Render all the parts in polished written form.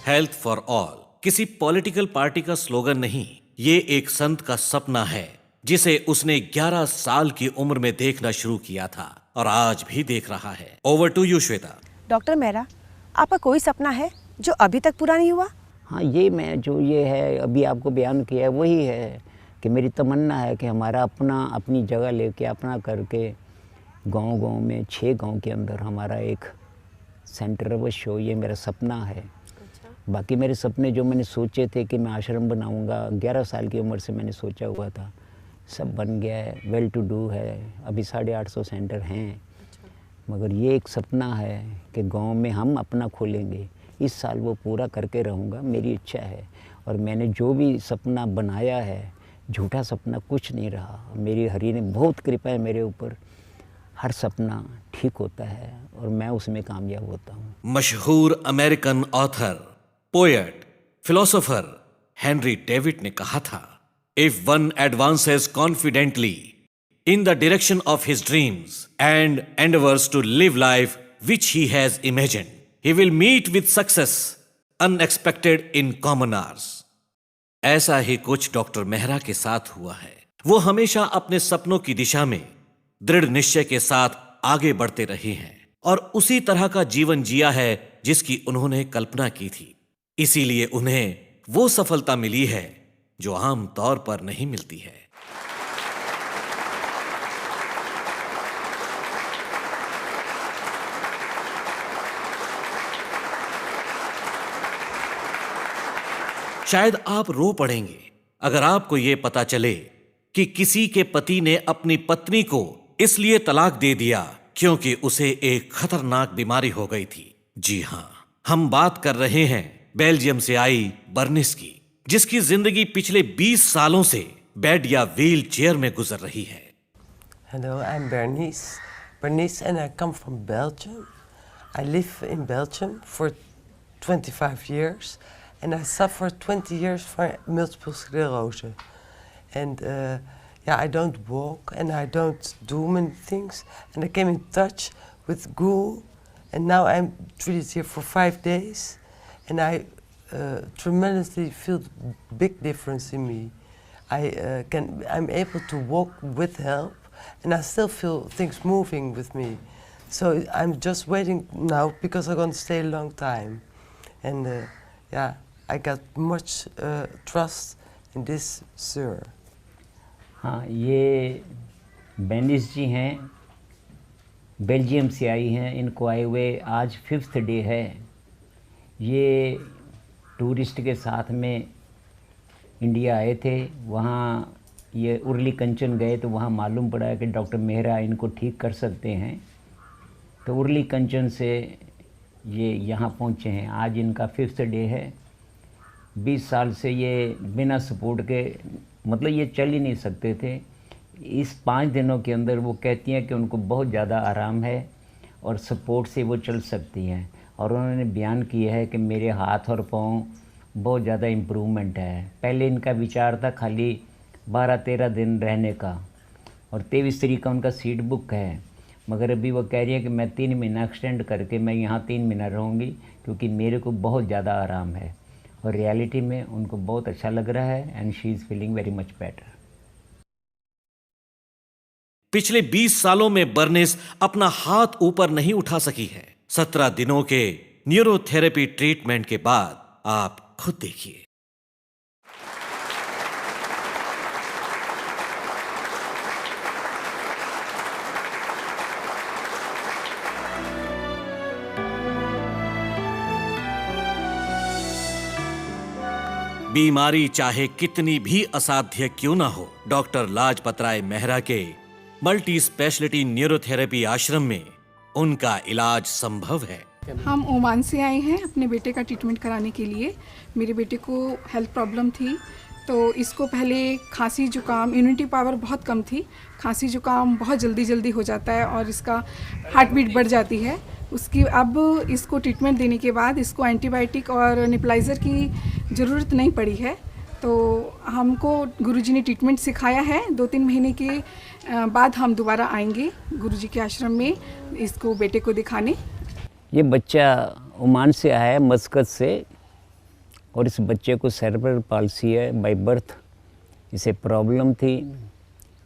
Health for all किसी political party का slogan नहीं, ये एक संत का सपना है जिसे उसने 11 साल की उम्र में देखना शुरू किया था और आज भी देख रहा है। Over to you Shweta. Doctor Mehra, आपका कोई सपना है जो अभी तक पूरा नहीं हुआ? हाँ, ये है अभी आपको बयान किया है, वही है कि मेरी तमन्ना है कि हमारा अपनी जगह लेके अपना करके गांव में 6 गांव के अंदर हमारा एक सेंटर अवश्य हो। ये मेरा सपना है। बाकी मेरे सपने जो मैंने सोचे थे कि मैं आश्रम बनाऊंगा, 11 साल की उम्र से मैंने सोचा हुआ था, सब बन गया है, वेल टू डू है। अभी 850 सेंटर हैं। मगर ये एक सपना है कि गांव में हम अपना खोलेंगे। इस साल वो पूरा करके रहूँगा, मेरी इच्छा है। और मैंने जो भी सपना बनाया है, झूठा सपना कुछ नहीं रहा। मेरी हरि ने बहुत कृपा है मेरे ऊपर। हर सपना ठीक होता है और मैं उसमें कामयाब होता हूँ। मशहूर American author, poet, philosopher Henry David ने कहा था, if one advances confidently in the direction of his dreams and endeavors to live life which he has imagined, he will meet with success unexpected in common hours. ऐसा ही कुछ doctor Mehra के साथ हुआ है। वो हमेशा अपने सपनों की दिशा में दृढ़ निश्चय के साथ आगे बढ़ते रहे हैं और उसी तरह का जीवन जिया है जिसकी उन्होंने कल्पना की थी। इसीलिए उन्हें वो सफलता मिली है जो आम तौर पर नहीं मिलती है। शायद आप रो पड़ेंगे अगर आपको यह पता चले कि किसी के पति ने अपनी पत्नी को इसलिए तलाक दे दिया क्योंकि उसे एक खतरनाक बीमारी हो गई थी। जी हां, हम बात कर रहे हैं बेल्जियम से आई बर्निस की, जिसकी जिंदगी पिछले 20 सालों से बेड या व्हील चेयर में गुजर रही है। Hello, I'm Bernice and I come from Belgium. I live in Belgium for 25 years. And I suffered 20 years from multiple sclerosis. And I don't walk and I don't do many things. And I came in touch with Gul, and now I'm treated here for 5 days. And I tremendously feel big difference in me. I'm able to walk with help, and I still feel things moving with me. So I'm just waiting now because I'm going to stay a long time. And I got much trust in this sir. हाँ, ये बेनिस जी हैं, Belgium से आई हैं। इनको आए हुए आज 5th day है। ये टूरिस्ट के साथ में इंडिया आए थे। वहाँ ये उर्ली कंचन गए तो वहाँ मालूम पड़ा कि डॉक्टर मेहरा इनको ठीक कर सकते हैं। तो उर्ली कंचन से ये यहाँ पहुँचे हैं। आज इनका 5th डे है। 20 साल से ये बिना सपोर्ट के, मतलब ये चल ही नहीं सकते थे। इस 5 दिनों के अंदर वो कहती हैं कि उनको बहुत ज़्यादा आराम है और सपोर्ट से वो चल सकती हैं। और उन्होंने बयान किया है कि मेरे हाथ और पाँव बहुत ज़्यादा इम्प्रूवमेंट है। पहले इनका विचार था खाली 12-13 दिन रहने का और 23 तारीख का उनका सीट बुक है। मगर अभी वो कह रही है कि मैं 3 महीना एक्सटेंड करके मैं यहाँ 3 महीना रहूँगी क्योंकि मेरे को बहुत ज़्यादा आराम है। और रियलिटी में उनको बहुत अच्छा लग रहा है and she is feeling very much better. पिछले 20 सालों में बर्निस अपना हाथ ऊपर नहीं उठा सकी है। 17 दिनों के न्यूरोथेरेपी ट्रीटमेंट के बाद आप खुद देखिए। बीमारी चाहे कितनी भी असाध्य क्यों ना हो, डॉक्टर लाजपत राय मेहरा के मल्टी स्पेशलिटी न्यूरोथेरेपी आश्रम में उनका इलाज संभव है। हम ओमान से आए हैं अपने बेटे का ट्रीटमेंट कराने के लिए। मेरे बेटे को हेल्थ प्रॉब्लम थी, तो इसको पहले खांसी जुकाम, इम्यूनिटी पावर बहुत कम थी। खांसी जुकाम बहुत जल्दी हो जाता है और इसका हार्ट बीट बढ़ जाती है। अब इसको ट्रीटमेंट देने के बाद इसको एंटीबायोटिक और नेबुलाइज़र की ज़रूरत नहीं पड़ी है। तो हमको गुरुजी ने ट्रीटमेंट सिखाया है। 2-3 महीने के बाद हम दोबारा आएंगे गुरुजी के आश्रम में इसको बेटे को दिखाने। ये बच्चा ओमान से आया है, मस्कत से। और इस बच्चे को सेरेब्रल पाल्सी है बाय बर्थ। इसे प्रॉब्लम थी,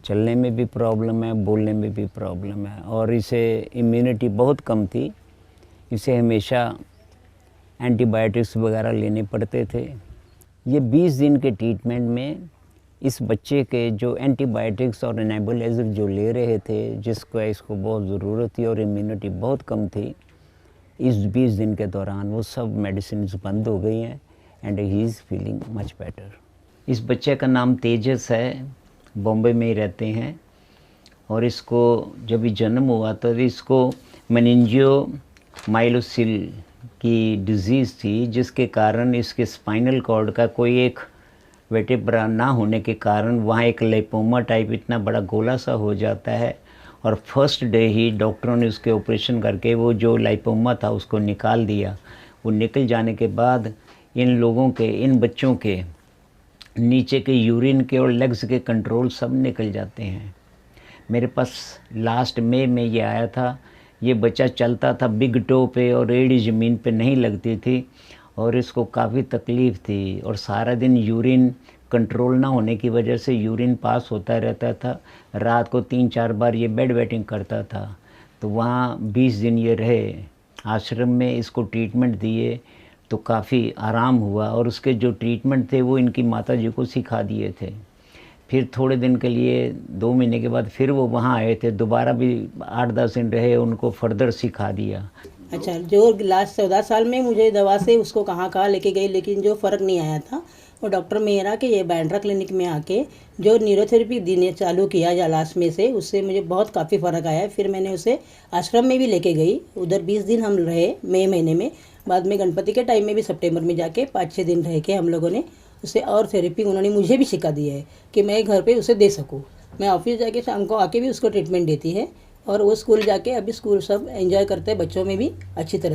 चलने में भी प्रॉब्लम है, बोलने में भी प्रॉब्लम है, और इसे इम्यूनिटी बहुत कम थी। इसे हमेशा एंटीबायोटिक्स वगैरह लेने पड़ते थे। ये 20 दिन के ट्रीटमेंट में इस बच्चे के जो एंटीबायोटिक्स और नेबुलाइजर जो ले रहे थे, जिसको इसको बहुत ज़रूरत थी और इम्यूनिटी बहुत कम थी, इस 20 दिन के दौरान वो सब मेडिसिन बंद हो गई हैं and he is feeling much better. इस बच्चे का नाम तेजस है, बॉम्बे में ही रहते हैं, और इसको जब ये जन्म हुआ तो इसको मेनिंजियोमाइलोसिल की डिज़ीज़ थी, जिसके कारण इसके स्पाइनल कॉर्ड का कोई एक वर्टेब्रा ना होने के कारण वहाँ एक लाइपोमा टाइप इतना बड़ा गोला सा हो जाता है, और फर्स्ट डे ही डॉक्टरों ने उसके ऑपरेशन करके वो जो लाइपोमा था उसको निकाल दिया। वो निकल जाने के बाद इन बच्चों के नीचे के यूरिन के और लेग्स के कंट्रोल सब निकल जाते हैं। मेरे पास लास्ट मई में ये आया था। ये बच्चा चलता था बिग टो पे और एड़ी ज़मीन पे नहीं लगती थी, और इसको काफ़ी तकलीफ़ थी, और सारा दिन यूरिन कंट्रोल ना होने की वजह से यूरिन पास होता रहता था। रात को 3-4 बार ये बेड वेटिंग करता था। तो वहाँ 20 दिन ये रहे आश्रम में, इसको ट्रीटमेंट दिए तो काफ़ी आराम हुआ, और उसके जो ट्रीटमेंट थे वो इनकी माता जी को सिखा दिए थे। फिर थोड़े दिन के लिए 2 महीने के बाद फिर वो वहाँ आए थे, दोबारा भी 8-10 दिन रहे, उनको फर्दर सिखा दिया। अच्छा, जो लास्ट 14 साल में मुझे दवा से उसको कहाँ लेके गई, लेकिन जो फ़र्क नहीं आया था, वो डॉक्टर मेहरा के ये बैंड्रा क्लिनिक में आके जो न्यूरोथेरेपी देने चालू किया लास्ट में से, उससे मुझे बहुत काफ़ी फ़र्क आया। फिर मैंने उसे आश्रम में भी लेके गई, उधर 20 दिन हम रहे मई महीने में। बाद में गणपति के टाइम में भी सितंबर में जाके 5-6 दिन रह के हम लोगों ने उसे और थेरेपी उन्होंने मुझे भी सिखा दी है कि मैं घर पे उसे दे सकूं। मैं ऑफिस जाके शाम को आके भी उसको ट्रीटमेंट देती है, और वो स्कूल जाके अभी स्कूल सब एंजॉय करते हैं, बच्चों में भी अच्छी तरह से।